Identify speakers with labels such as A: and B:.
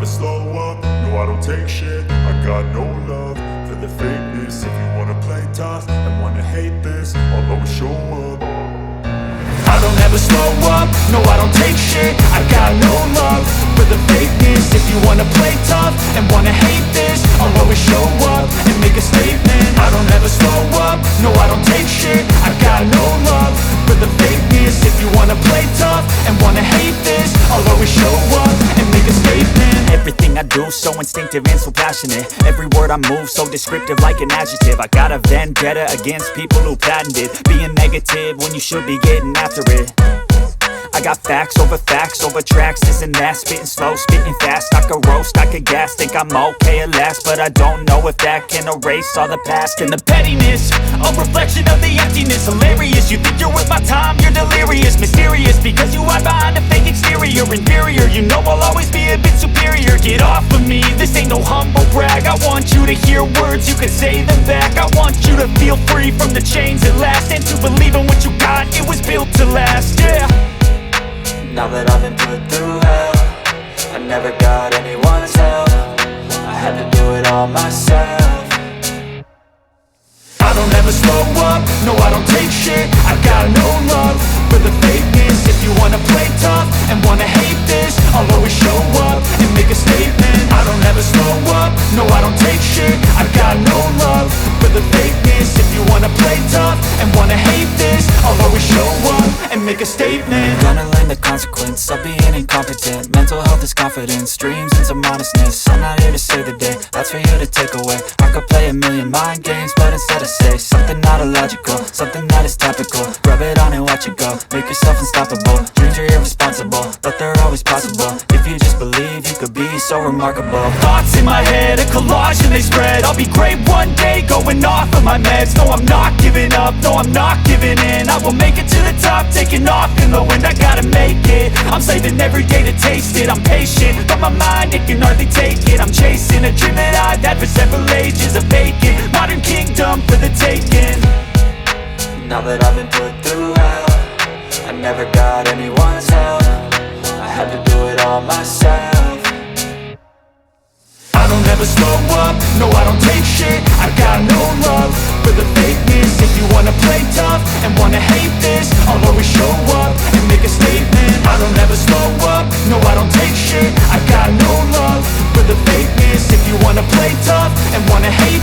A: slow up, no I don't take shit. I got no love for the fakeness. If you wanna play tough and wanna hate this, I'll always show up. I don't ever slow up, no I don't take shit. I got no love for the fakeness. If you wanna play tough and wanna hate this, I'll always show up and make a statement. I don't ever slow up, no I don't take shit. I got no love for the fakeness. If you wanna play tough and wanna hate this, I'll always show up and make a statement.
B: Everything I do so instinctive and so passionate. Every word I move so descriptive like an adjective. I got a vendetta against people who patented being negative when you should be getting after it. I got facts over tracks, this and that. Spitting slow, spitting fast, I could roast, I could gas. Think I'm okay at last, but I don't know if that can erase all the past. And the pettiness, a reflection of the emptiness. Hilarious, you think you're worth my time, you're delirious. Mysterious, because you hide behind a fake exterior. Inferior, you know I'll always be a bit superior. Get off of me, this ain't no humble brag. I want you to hear words, you can say them back. I want you to feel free from the chains at last, and to believe in what you got, it was built to last, yeah.
C: Now that I've been put through hell, I never got anyone's help. I had to do it all myself.
A: I don't ever slow up, no I don't take shit. I got no love for the fakeness. If you wanna play tough and wanna hate this, I'll always show up and make a statement. I don't ever slow up, no I don't take shit. I got no love for the fakeness. If you wanna play tough and wanna hate this, I'll always show up and make a statement.
C: Gonna learn the consequence of being incompetent. Mental health is confidence, dreams and some honestness. I'm not here to save the day, that's for you to take away. I could play a million mind games, but instead I say something not illogical, something that is topical. Rub it on and watch it go, make yourself unstoppable. Dreams are irresponsible, but they're always possible. If you just believe, you could be so remarkable.
B: Thoughts in my head, a collage and they spread. I'll be great one day, going off of my meds. No, I'm not giving up, no, I'm not giving in. I will make it to the top, taking off in the wind. I gotta make it, I'm saving every day to taste it. I'm patient, but my mind, it can hardly take it. I'm chasing a dream that I've had for several ages. A vacant, modern kingdom for the taking.
C: Now that I've been put through hell, I never got anyone's help. I had to do it all myself.
A: I don't ever slow up, no I don't take shit. I got no love for the fakeness. If you wanna play tough and wanna hate this, I'll always show up and make a statement. I don't ever slow up, no I don't take shit. I got no love for the fakeness. If you wanna play tough and wanna hate